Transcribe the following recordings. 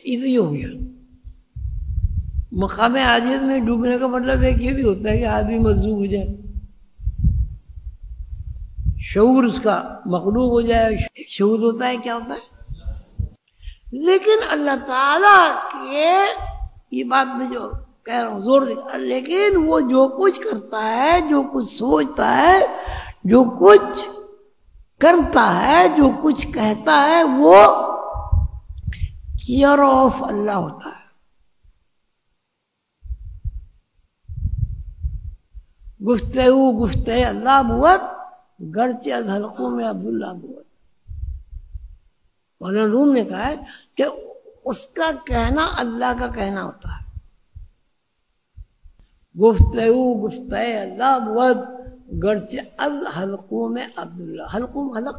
یہ ہو گیا مقام عاجز میں ڈوبنے کا مطلب ایک یہ بھی ہوتا ہے کہ آدمی مجذوب ہو جائے، شعور اس کا مغلوب ہو جائے. شعور ہوتا ہے کیا ہوتا ہے؟ لیکن اللہ تعالیٰ کے یہ بات میں جو کہہ رہا ہوں زور دے، لیکن وہ جو کچھ کرتا ہے، جو کچھ سوچتا ہے، جو کچھ کرتا ہے، جو کچھ کہتا ہے، وہ کیئر آف اللہ ہوتا ہے. گفتگو اللہ بوت گرچہ از حلقوں میں عبداللہ بوت. مولانا روم نے کہا ہے کہ اس کا کہنا اللہ کا کہنا ہوتا ہے. گفتگو اللہ بوت گرچہ از حلقوں میں عبداللہ، حلقوں حلق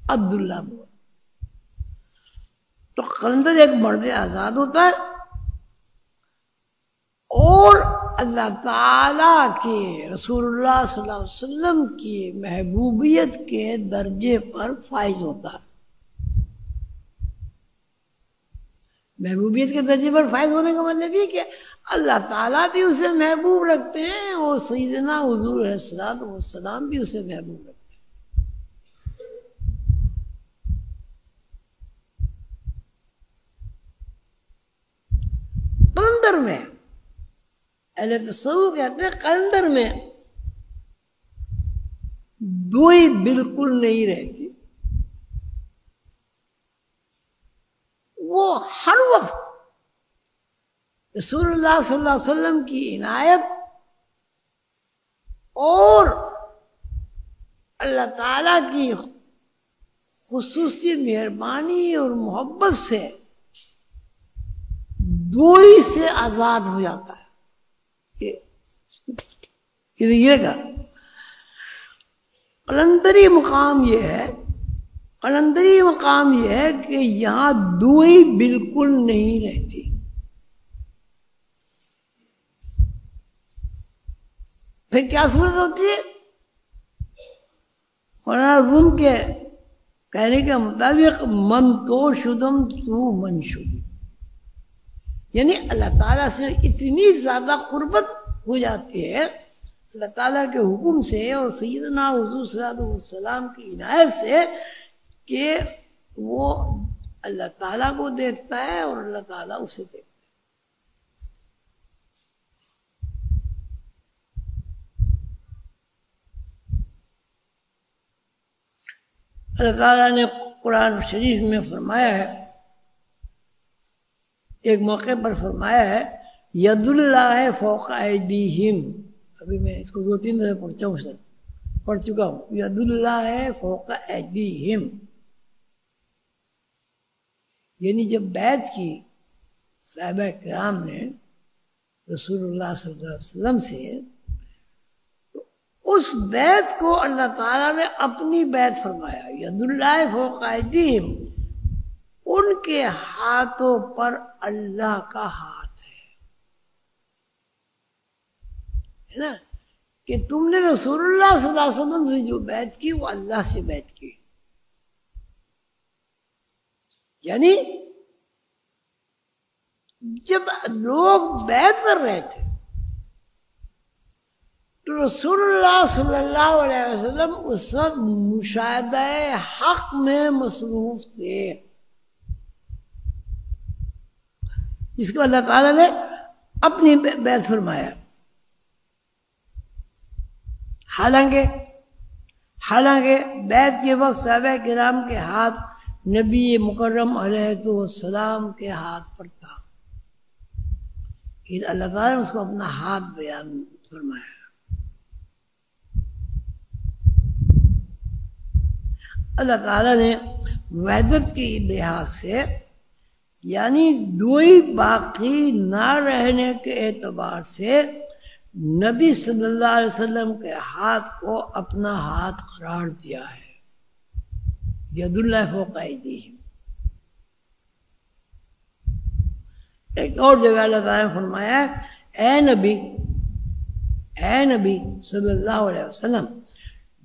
عبداللہ بوت. تو قلندر ایک مرد آزاد ہوتا ہے اور اللہ تعالیٰ کے رسول اللہ صلی اللہ علیہ وسلم کی محبوبیت کے درجے پر فائز ہوتا ہے. محبوبیت کے درجے پر فائز ہونے کا مطلب یہ کہ اللہ تعالیٰ بھی اسے محبوب رکھتے ہیں اور سیدنا حضور علیہ الصلوۃ والسلام بھی اسے محبوب رکھتے ہیں. قلندر میں اہل تصوف کہتے ہیں قلندر میں دوئی بالکل نہیں رہتی. وہ ہر وقت رسول اللہ صلی اللہ علیہ وسلم کی عنایت اور اللہ تعالیٰ کی خصوصی مہربانی اور محبت سے دوئی سے آزاد ہو جاتا ہے. یہ کا قلندری مقام یہ ہے، قلندری مقام یہ ہے کہ یہاں دوئی بالکل نہیں رہتی. پھر کیا صورت ہوتی ہے؟ مولانا روم کے کہنے کے مطابق من تو شدم تو من شدی، یعنی اللہ تعالیٰ سے اتنی زیادہ قربت ہو جاتی ہے اللہ تعالیٰ کے حکم سے اور سیدنا حضور صلی اللہ علیہ وسلم کی عنایت سے کہ وہ اللہ تعالیٰ کو دیکھتا ہے اور اللہ تعالیٰ اسے دیکھتا ہے. اللہ تعالیٰ نے قرآن شریف میں فرمایا ہے، ایک موقع پر فرمایا ہے ید اللہ فوق ایدیہم. ابھی میں اس کو 2-3 دفعہ پڑھ چکا ہوں. ید اللہ فوق ایدیہم، یعنی جب بیعت کی صحابہ کرام نے رسول اللہ صلی اللہ علیہ وسلم سے، تو اس بیعت کو اللہ تعالیٰ نے اپنی بیعت فرمایا. ید اللہ فوق ایدیہم، ان کے ہاتھوں پر اللہ کا ہاتھ ہے نا، کہ تم نے رسول اللہ صلی اللہ علیہ وسلم سے جو بیعت کی وہ اللہ سے بیعت کی. یعنی جب لوگ بیعت کر رہے تھے تو رسول اللہ صلی اللہ علیہ وسلم اس وقت مشاہدہ حق میں مصروف تھے، جس کو اللہ تعالیٰ نے اپنی بیعت فرمایا. حالانکہ بیعت کے وقت صحابہ کرام کے ہاتھ نبی مکرم علیہ السلام کے ہاتھ پر تھا، لیکن اللہ تعالیٰ نے اس کو اپنا ہاتھ بیان فرمایا. اللہ تعالیٰ نے وحدت کے لحاظ سے، یعنی دوئی باقی نہ رہنے کے اعتبار سے، نبی صلی اللہ علیہ وسلم کے ہاتھ کو اپنا ہاتھ قرار دیا ہے. ید اللہ فوق ایدیہم. ایک اور جگہ اللہ تعالیٰ نے فرمایا ہے اے نبی صلی اللہ علیہ وسلم،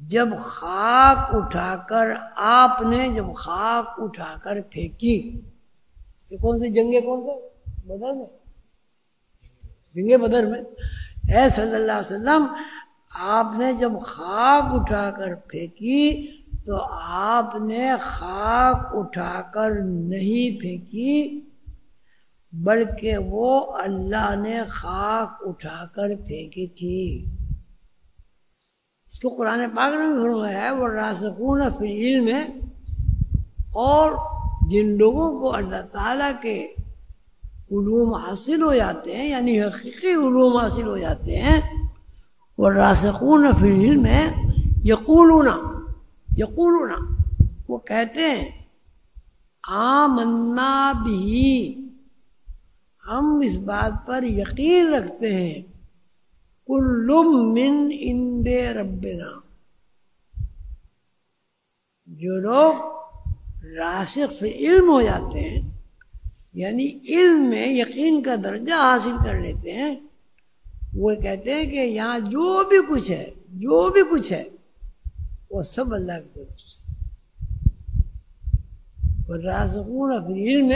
جب خاک اٹھا کر آپ نے جب خاک اٹھا کر پھینکی یہ کون سی جنگیں، کون سے بدر میں، جنگیں بدر میں اے صلی اللہ علیہ وسلم آپ نے جب خاک اٹھا کر پھینکی تو آپ نے خاک اٹھا کر نہیں پھینکی، بلکہ وہ اللہ نے خاک اٹھا کر پھینکی تھی۔ اس کو قرآن پاک نے بھی فرمایا ہے وَالرَّاسِخُونَ فِی الْعِلْمِ، اور جن لوگوں کو اللہ تعالیٰ کے علوم حاصل ہو جاتے ہیں، یعنی حقیقی علوم حاصل ہو جاتے ہیں، وَالرَّاسِخُونَ فِی الْعِلْمِ یقولون وہ کہتے ہیں آمنا بِہِ، ہم اس بات پر یقین رکھتے ہیں، کل من عند ربنا، جو لوگ راسخ فی علم ہو جاتے ہیں، یعنی علم میں یقین کا درجہ حاصل کر لیتے ہیں، وہ کہتے ہیں کہ یہاں جو بھی کچھ ہے وہ سب اللہ کی طرف سے۔ والراسخون فی العلم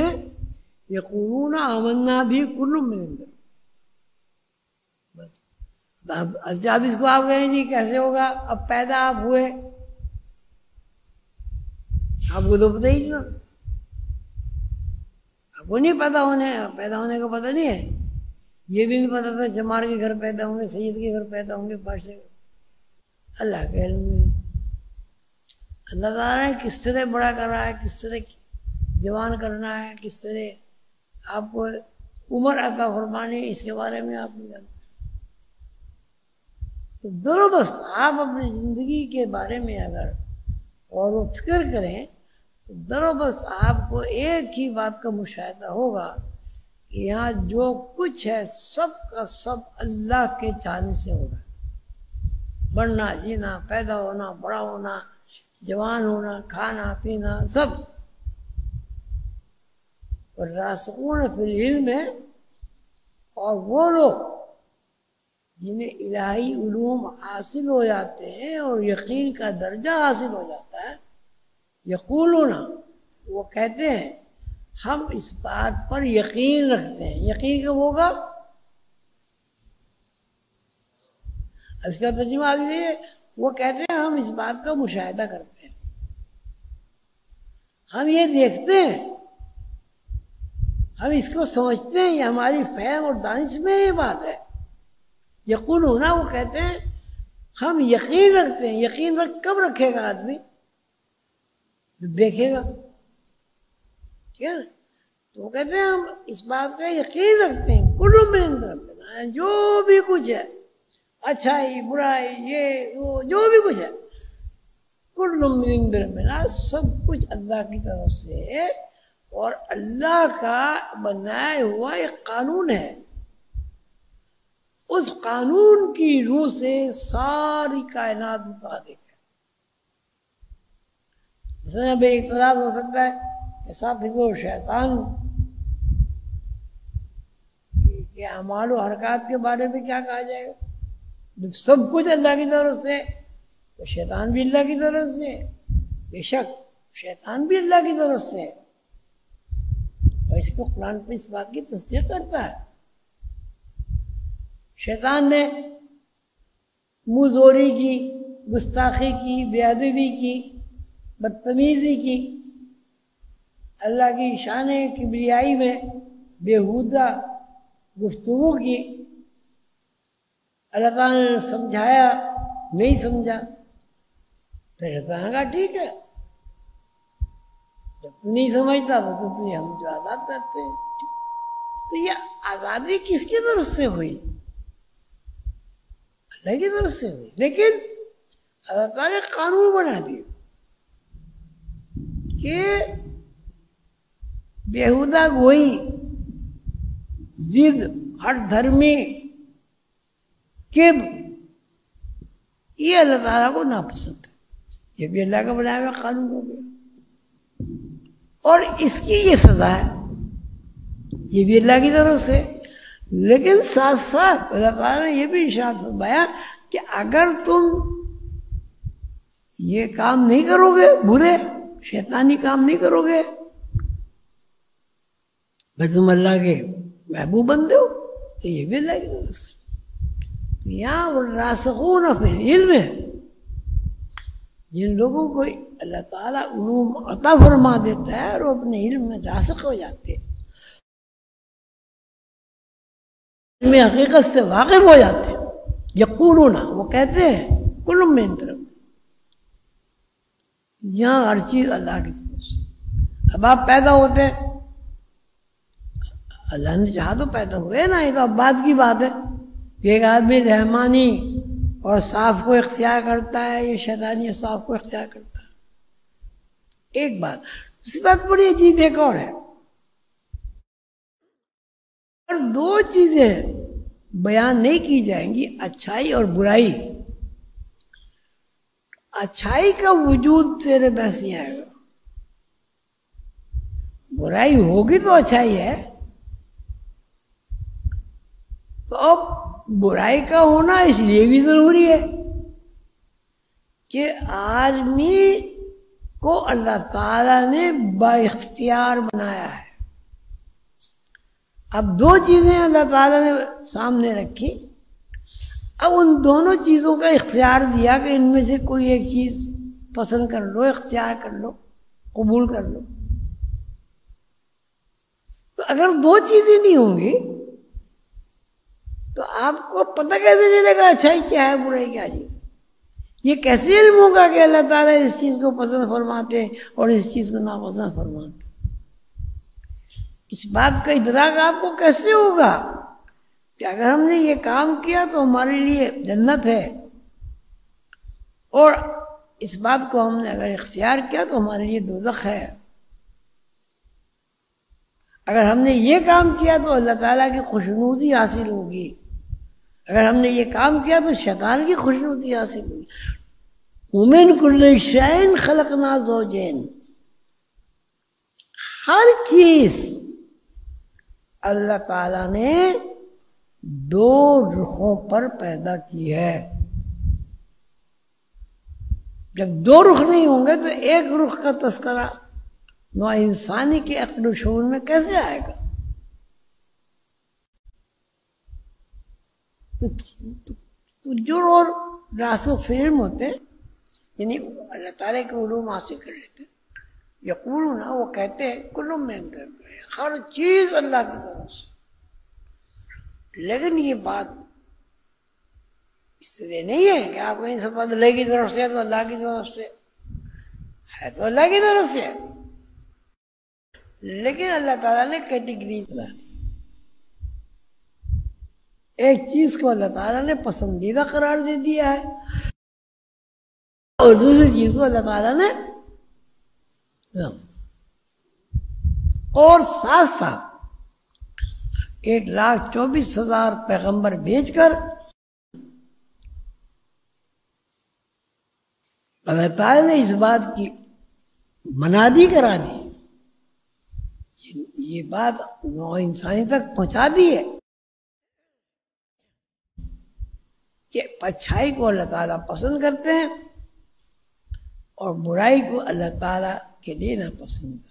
یقولون آمنا بِہِ کل من عند ربنا، بس اب اس کو آپ کہیں جی کیسے ہوگا، اب پیدا آپ ہوئے، آپ کو تو پتہ ہی نہیں، آپ کو نہیں پیدا ہونے کا پتہ نہیں ہے، یہ بھی نہیں پتا تھا چمار کے گھر پیدا ہوں گے، سید کے گھر پیدا ہوں گے، بادشاہ اللہ کے علم میں۔ اللہ تعالیٰ نے کس طرح بڑا کرنا ہے، کس طرح جوان کرنا ہے، کس طرح آپ کو عمر عطا فرمانی ہے، اس کے بارے میں آپ نہیں جانتے۔ تو درست آپ اپنی زندگی کے بارے میں اگر اور وہ فکر کریں تو درست آپ کو ایک ہی بات کا مشاہدہ ہوگا کہ یہاں جو کچھ ہے سب کا سب اللہ کے چاہنے سے ہو رہا ہے، بڑھنا، جینا، پیدا ہونا، بڑا ہونا، جوان ہونا، کھانا پینا، سب۔ والراسخون فی العلم ہے، اور وہ لوگ جنہیں الہی علوم حاصل ہو جاتے ہیں اور یقین کا درجہ حاصل ہو جاتا ہے، یقولون وہ کہتے ہیں ہم اس بات پر یقین رکھتے ہیں۔ یقین کب ہوگا؟ اس کا ترجمہ آ دیجیے، وہ کہتے ہیں ہم اس بات کا مشاہدہ کرتے ہیں، ہم یہ دیکھتے ہیں، ہم اس کو سمجھتے ہیں، یہ ہماری فہم اور دانش میں یہ بات ہے۔ یقولون وہ کہتے ہیں ہم یقین رکھتے ہیں۔ یقین کب رکھے گا آدمی؟ دیکھے گا، کیا؟ تو وہ کہتے ہیں ہم اس بات کا یقین رکھتے ہیں، کل من عند ربنا، جو بھی کچھ ہے، اچھائی برائی، یہ وہ جو بھی کچھ ہے، کل من عند ربنا، سب کچھ اللہ کی طرف سے ہے، اور اللہ کا بنایا ہوا ایک قانون ہے، اس قانون کی روح سے ساری کائنات متحرک ہے۔ مثلا بے اعتراض ہو سکتا ہے کہ صاحب فضل شیطان کے اعمال و حرکات کے بارے میں کیا کہا جائے گا؟ جب سب کچھ اللہ کی طرف سے تو شیطان بھی اللہ کی طرف سے ہے، بے شک شیطان بھی اللہ کی طرف سے ہے، اور اس کو قرآن پہ اس بات کی تصدیق کرتا ہے۔ شیطان نے منہ زوری کی، گستاخی کی، بے ادبی کی، بدتمیزی کی، اللہ کی شان کبریائی میں بیہودہ گفتگو کی، اللہ تعالیٰ نے سمجھایا نہیں سمجھا، پھر اللہ نے کہا ٹھیک ہے، جب تو نہیں سمجھتا تو تجھے ہم جو آزاد کرتے ہیں۔ تو یہ آزادی کس کی طرف سے ہوئی؟ اللہ کی طرف سے ہوئی، لیکن اللہ تعالیٰ نے قانون بنا دیا کہ بیہودہ گوئی، ضد، ہر دھرمی، کبر، یہ اللہ تعالیٰ کو ناپسند ہے، یہ بھی اللہ کا بنایا ہوا قانون ہو گیا، اور اس کی یہ سزا ہے، یہ بھی اللہ کی طرف سے۔ لیکن ساتھ ساتھ اللہ تعالیٰ نے یہ بھی ارشاد فرمایا کہ اگر تم یہ کام نہیں کرو گے، برے شیطانی کام نہیں کرو گے، بھائی تم اللہ کے محبوب بندے ہو تو یہ بھی اللہ کی طرف سے. یہاں راسخون فی العلم ہے، جن لوگوں کو اللہ تعالیٰ علوم عطا فرما دیتا ہے اور وہ اپنے علم میں راسخ ہو جاتے ہیں، علم حقیقت سے واقف ہو جاتے ہیں. یقولون، وہ کہتے ہیں کل من طرف، یہاں ہر چیز اللہ کی طرف سے. اب آپ پیدا ہوتے ہیں، اللہ نے چاہا تو پیدا ہوئے نا، یہ تو اب بات کی بات ہے کہ ایک آدمی رحمانی اور صاف کو اختیار کرتا ہے، یہ شیطانی اور صاف کو اختیار کرتا ہے. ایک بات. دوسری بات بڑی عجیب ایک اور ہے، اور دو چیزیں بیان نہیں کی جائیں گی، اچھائی اور برائی. اچھائی کا وجود تیرے بحث نہیں آئے گا، برائی ہوگی تو اچھائی ہے. تو اب برائی کا ہونا اس لیے بھی ضروری ہے کہ آدمی کو اللہ تعالیٰ نے با اختیار بنایا ہے. اب دو چیزیں اللہ تعالیٰ نے سامنے رکھی، اب ان دونوں چیزوں کا اختیار دیا کہ ان میں سے کوئی ایک چیز پسند کر لو، اختیار کر لو، قبول کر لو. تو اگر دو چیزیں نہیں ہوں گی تو آپ کو پتہ کیسے چلے گا اچھائی کیا ہے، برائی کیا چیز؟ یہ کیسے علم ہوگا کہ اللہ تعالیٰ اس چیز کو پسند فرماتے اور اس چیز کو ناپسند فرماتے؟ اس بات کا ادراک آپ کو کیسے ہوگا کہ اگر ہم نے یہ کام کیا تو ہمارے لیے جنت ہے، اور اس بات کو ہم نے اگر اختیار کیا تو ہمارے لیے دوزخ ہے؟ اگر ہم نے یہ کام کیا تو اللہ تعالیٰ کی خوشنودی حاصل ہوگی، اگر ہم نے یہ کام کیا تو شیطان کی خوشنودی حاصل ہوگی. وَمِن كُلِّ شَيْءٍ خَلَقْنَا زَوْجَيْنِ، ہر چیز اللہ تعالیٰ نے دو رخوں پر پیدا کی ہے. جب دو رخ نہیں ہوں گے تو ایک رخ کا تذکرہ نوع انسانی کے عقل و شعور میں کیسے آئے گا؟ تو جو اور راسخ فی العلم ہوتے ہیں، یعنی اللہ تعالیٰ کے علوم حاصل کر لیتے ہیں، یقولون، وہ کہتے ہیں کل من طرف، ہر چیز اللہ کی طرف سے. لیکن یہ بات اس طرح نہیں ہے کہ آپ کہیں سب اللہ کی طرف سے ہے تو اللہ کی طرف سے ہے، تو اللہ کی طرف سے ہے. لیکن اللہ تعالیٰ نے کیٹیگریز بنا دی. ایک چیز کو اللہ تعالیٰ نے پسندیدہ قرار دے دیا ہے اور دوسری چیز کو اللہ تعالیٰ نے، اور ساتھ ساتھ 1,24,000 پیغمبر بھیج کر اللہ تعالیٰ نے اس بات کی منادی کرا دی، یہ بات نوع انسانی تک پہنچا دی ہے کہ اچھائی کو اللہ تعالیٰ پسند کرتے ہیں اور برائی کو اللہ تعالیٰ کے لیے ناپسند کرتے ہیں.